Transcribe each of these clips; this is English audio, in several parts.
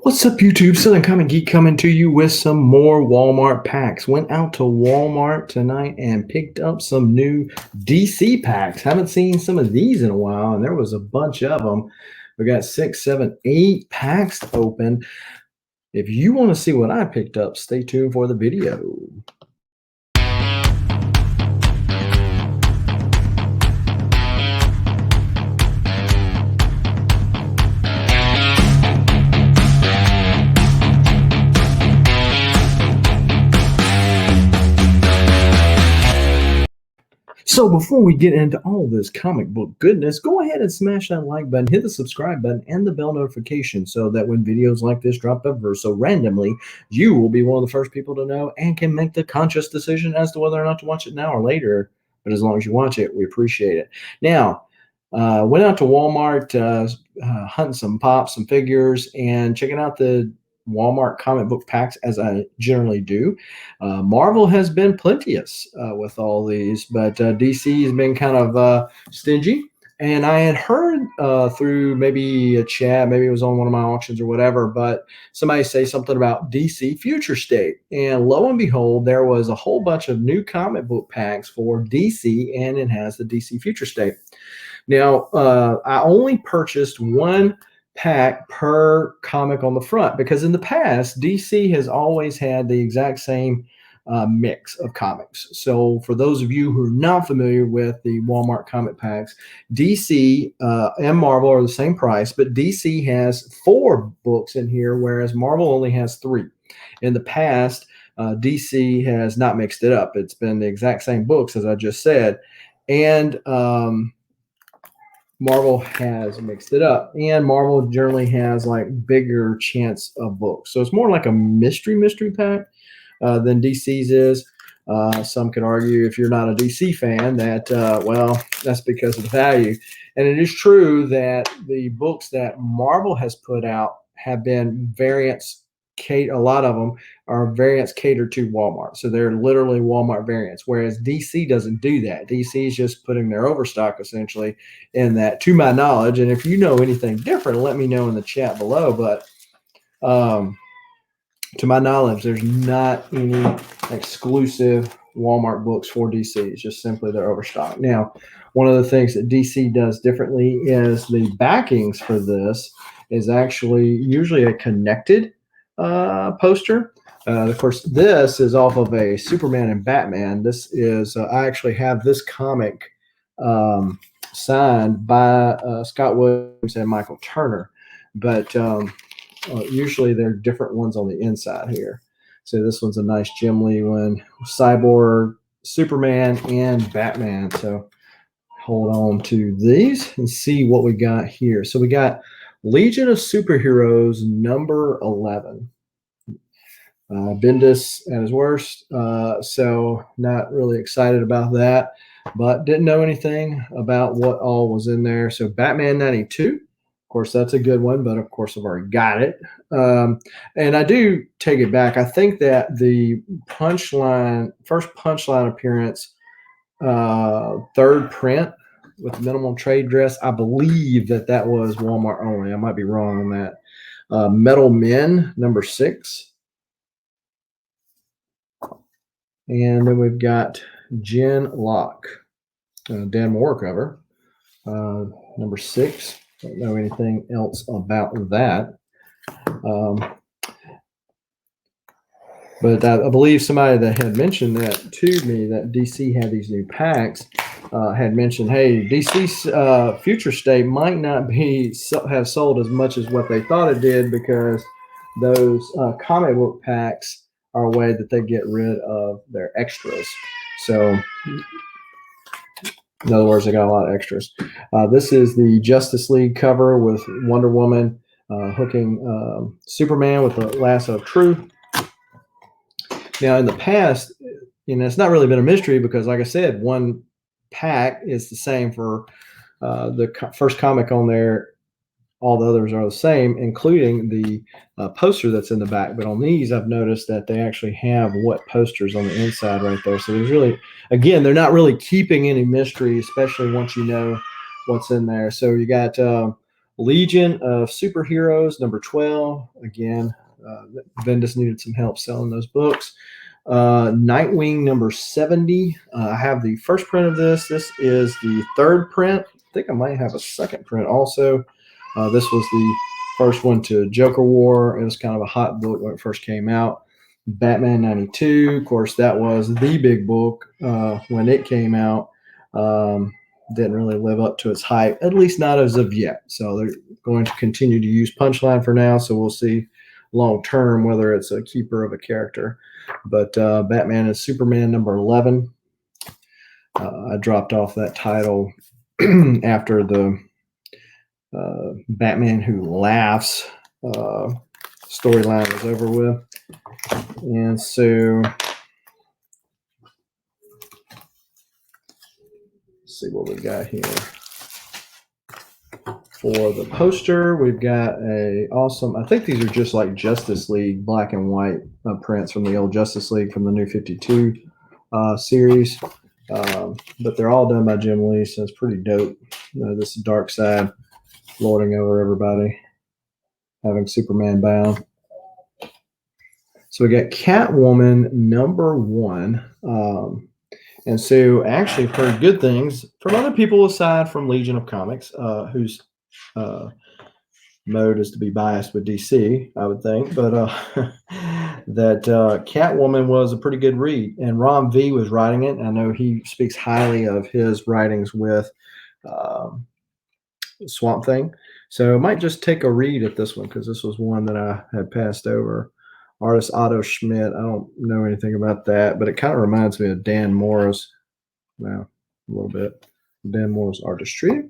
What's up, YouTube? Southern Comic Geek coming to you with some more Walmart packs. Went out to Walmart tonight and picked up some new DC packs. Haven't seen some of these in a while, and there was a bunch of them. We got 6, 7, 8 packs to open. If you want to see what I picked up, stay tuned for the video. So before we get into all this comic book goodness, go ahead and smash that like button, hit the subscribe button, and the bell notification so that when videos like this drop ever so randomly, you will be one of the first people to know and can make the conscious decision as to whether or not to watch it now or later. But as long as you watch it, we appreciate it. Now, went out to Walmart, hunting some pops, some figures, and checking out the Walmart comic book packs as I generally do. Marvel has been plenteous with all these, but DC has been kind of stingy. And I had heard through maybe a chat, maybe it was on one of my auctions or whatever, but somebody say something about DC Future State. And lo and behold, there was a whole bunch of new comic book packs for DC, and it has the DC Future State. Now, I only purchased one pack per comic on the front because in the past DC has always had the exact same mix of comics. So for those of you who are not familiar with the Walmart comic packs, DC and Marvel are the same price, but DC has 4 books in here, whereas Marvel only has 3. In the past, DC has not mixed it up. It's been the exact same books as I just said, and Marvel has mixed it up, and Marvel generally has like bigger chance of books. So it's more like a mystery pack than DC's is. Some could argue if you're not a DC fan that, well, that's because of the value. And it is true that the books that Marvel has put out have been variants. A lot of them are variants catered to Walmart. So they're literally Walmart variants, whereas DC doesn't do that. DC is just putting their overstock essentially in that, to my knowledge. And if you know anything different, let me know in the chat below. But to my knowledge, there's not any exclusive Walmart books for DC. It's just simply their overstock. Now, one of the things that DC does differently is the backings for this is actually usually a connected poster. Of course, this is off of a Superman and Batman. This is, I actually have this comic signed by Scott Williams and Michael Turner, but usually there are different ones on the inside here. So this one's a nice Jim Lee one, Cyborg, Superman, and Batman. So hold on to these and see what we got here. So we got Legion of Superheroes number 11. Bendis at his worst, so not really excited about that, but didn't know anything about what all was in there. So Batman 92, of course, that's a good one, but of course I've already got it. And I do take it back. I think that the first Punchline appearance, 3rd print with minimal trade dress, I believe that was Walmart only. I might be wrong on that. Metal Men number 6. And then we've got Jen Locke, Dan Moore cover, number 6. Don't know anything else about that. But I believe somebody that had mentioned that to me, that DC had these new packs, had mentioned, hey, DC's Future State might not have sold as much as what they thought it did because those comic book packs are a way that they get rid of their extras. So in other words, they got a lot of extras. This is the Justice League cover with Wonder Woman hooking Superman with the lasso of truth. Now, in the past, it's not really been a mystery because, like I said, one pack is the same for the first comic on there. All the others are the same, including the poster that's in the back. But on these, I've noticed that they actually have what posters on the inside right there. So there's really, again, they're not really keeping any mystery, especially once you know what's in there. So you got Legion of Superheroes, number 12. Again, Bendis needed some help selling those books. Nightwing number 70. I have the first print of this. This is the third print. I think I might have a second print also. This was the first one to Joker War. It was kind of a hot book when it first came out. Batman 92. Of course, that was the big book when it came out. Didn't really live up to its hype, at least not as of yet. So they're going to continue to use Punchline for now. So we'll see long term whether it's a keeper of a character. But Batman and Superman number 11. I dropped off that title after the Batman Who Laughs storyline was over with. And so let's see what we got here. For the poster, we've got a awesome, I think these are just like Justice League black and white prints from the old Justice League from the New 52 series. But they're all done by Jim Lee, so it's pretty dope. This is Darkseid lording over everybody, having Superman bound. So we got Catwoman number 1. And so actually I've heard good things from other people aside from Legion of Comics, whose mode is to be biased with DC, I would think. But that Catwoman was a pretty good read. And Ron V was writing it. I know he speaks highly of his writings with Swamp Thing. So I might just take a read at this one because this was one that I had passed over. Artist Otto Schmidt. I don't know anything about that, but it kind of reminds me of Dan Moore's, well, a little bit. Dan Moore's artistry.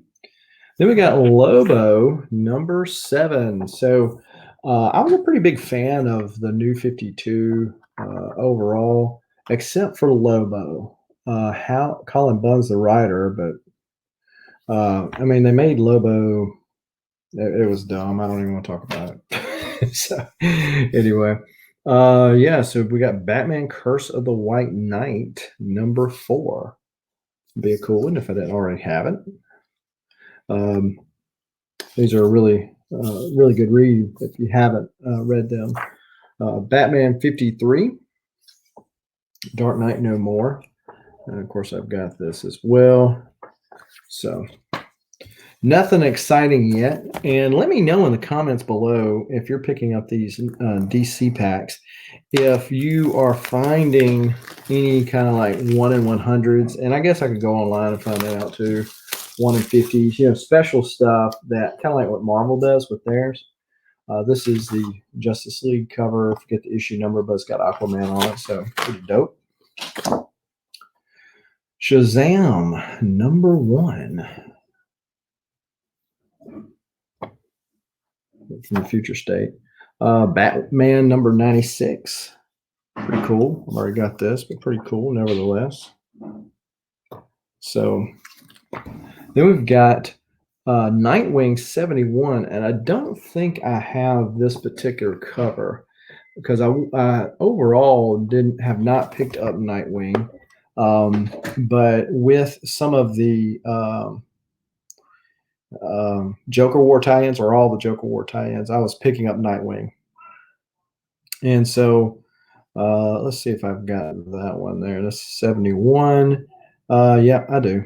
Then we got Lobo number 7. So I was a pretty big fan of the New 52 overall, except for Lobo. How Colin Bunn's the writer, but I mean, they made Lobo. It was dumb. I don't even want to talk about it. So anyway, yeah. So we got Batman: Curse of the White Knight number 4. Be a cool one if I didn't already have it. These are really, really good read if you haven't read them. Batman 53, Dark Knight No More. And of course, I've got this as well. So nothing exciting yet. And let me know in the comments below if you're picking up these DC packs, if you are finding any kind of like 1 in 100s. And I guess I could go online and find that out too. 1 in 50s, you know, special stuff that kind of like what Marvel does with theirs. This is the Justice League cover. Forget the issue number, but it's got Aquaman on it, so pretty dope. Shazam number 1 from the future state. Batman number 96. Pretty cool. I've already got this, but pretty cool nevertheless. So then we've got Nightwing 71, and I don't think I have this particular cover because I overall have not picked up Nightwing, but with some of the Joker War tie-ins, or all the Joker War tie-ins, I was picking up Nightwing. And so let's see if I've got that one there. That's 71. Yeah, I do.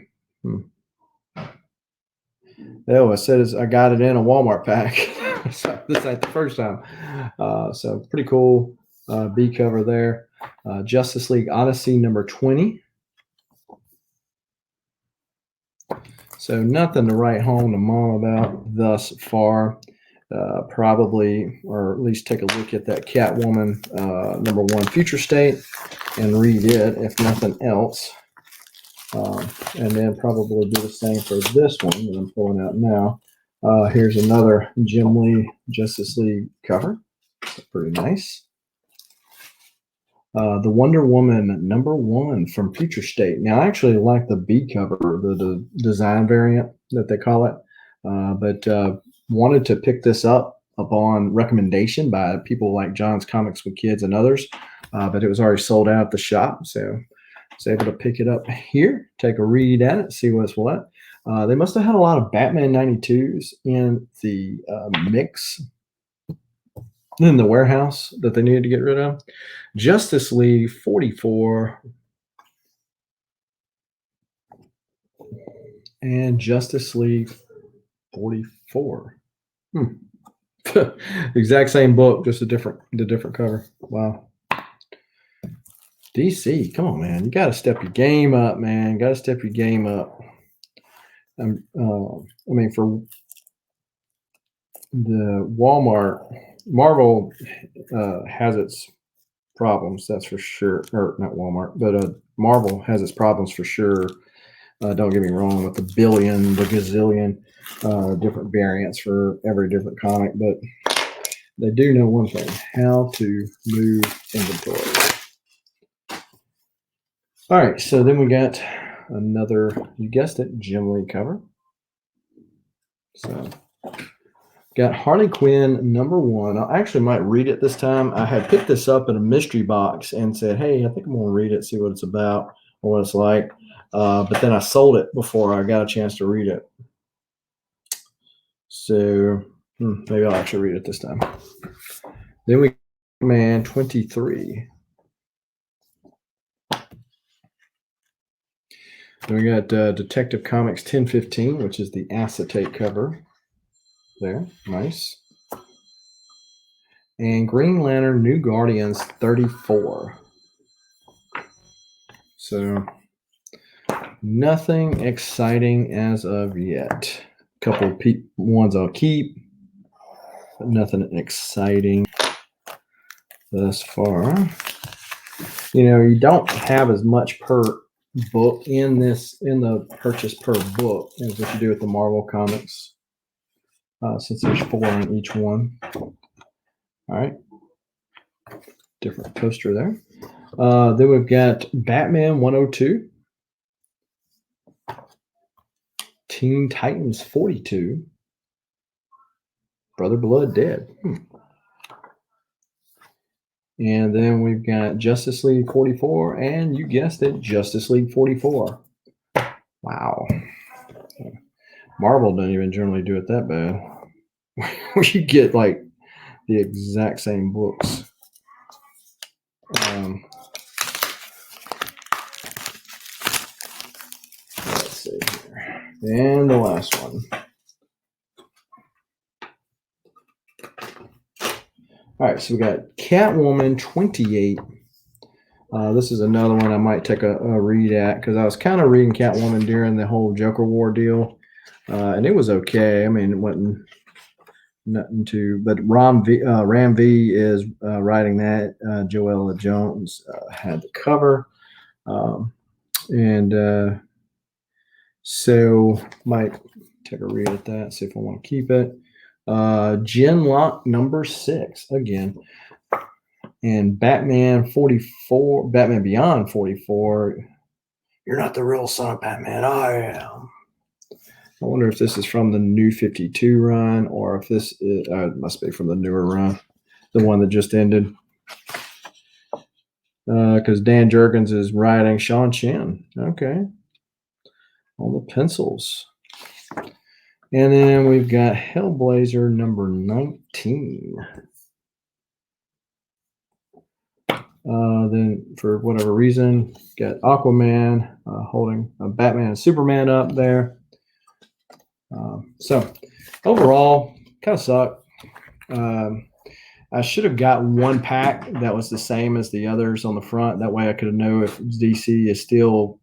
Oh, I said I got it in a Walmart pack. So this ain't the first time. So pretty cool B cover there. Justice League Odyssey number 20. So nothing to write home to mom about thus far. Probably, or at least take a look at that Catwoman number 1 future state and read it, if nothing else. And then probably do the same for this one that I'm pulling out now. Here's another Jim Lee Justice League cover. Pretty nice. The Wonder Woman number 1 from Future State. Now, I actually like the B cover, the design variant that they call it, but wanted to pick this up upon recommendation by people like John's Comics with Kids and others, but it was already sold out at the shop, so I was able to pick it up here, take a read at it, see what's what. They must have had a lot of Batman 92s in the mix in the warehouse that they needed to get rid of. Justice League 44 and Justice League 44. Exact same book, just the different cover. Wow. DC, come on, man. You got to step your game up, man. Got to step your game up. I mean, for the Marvel has its problems, that's for sure. Or not Walmart, but Marvel has its problems for sure. Don't get me wrong, with the gazillion different variants for every different comic, but they do know one thing: how to move inventory. All right, so then we got another, you guessed it, Jim Lee cover. So got Harley Quinn #1. I actually might read it this time. I had picked this up in a mystery box and said, hey, I think I'm going to read it, see what it's about or what it's like. But then I sold it before I got a chance to read it. So maybe I'll actually read it this time. Then we got Man 23. Then we got Detective Comics 1015, which is the acetate cover. There, nice. And Green Lantern New Guardians 34. So nothing exciting as of yet. A couple of ones I'll keep, but nothing exciting thus far. You know, you don't have as much per book in the purchase per book as what you do with the Marvel comics, since there's 4 in each one. All right, different poster there. Then we've got Batman 102, Teen Titans 42, Brother Blood Dead. And then we've got Justice League 44, and you guessed it, Justice League 44. Wow. Marvel doesn't even generally do it that bad. We get like the exact same books. Let's see here. And the last one. All right, so we got Catwoman 28. This is another one I might take a read at, because I was kind of reading Catwoman during the whole Joker War deal, and it was okay. I mean, it wasn't nothing to, but Ram V is writing that. Joella Jones had the cover, and so might take a read at that, see if I want to keep it. Genlock #6 again, and Batman 44, Batman Beyond 44. You're not the real son of Batman, I am. I wonder if this is from the New 52 run, or if this is, it must be from the newer run, the one that just ended. Because Dan Jurgens is writing Sean Chen. Okay. On the pencils. And then we've got Hellblazer #19. Then, for whatever reason, got Aquaman holding a Batman and Superman up there. So, overall, kind of sucked. I should have got one pack that was the same as the others on the front. That way I could know if DC is still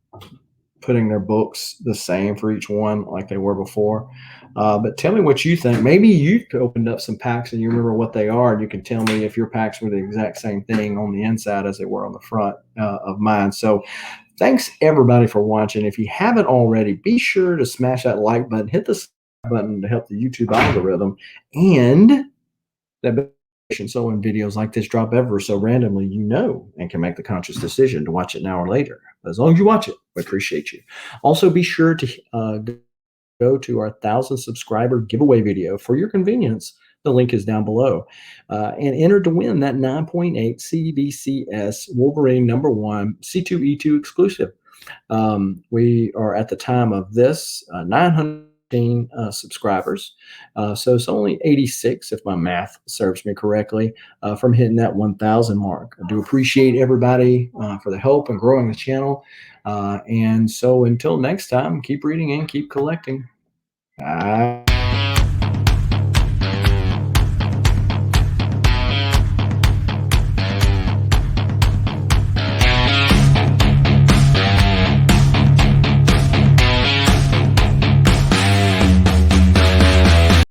putting their books the same for each one like they were before. But tell me what you think. Maybe you've opened up some packs and you remember what they are, and you can tell me if your packs were the exact same thing on the inside as they were on the front of mine. So thanks everybody for watching. If you haven't already, be sure to smash that like button, hit the button to help the YouTube algorithm, and that, so when videos like this drop ever so randomly, you know, and can make the conscious decision to watch it now or later. As long as you watch it, we appreciate you. Also, be sure to go to our 1,000 subscriber giveaway video for your convenience. The link is down below. And enter to win that 9.8 CBCS Wolverine #1 C2E2 exclusive. We are at the time of this 915 subscribers. So it's only 86, if my math serves me correctly, from hitting that 1,000 mark. I do appreciate everybody for the help in growing the channel. And so until next time, keep reading and keep collecting. Bye.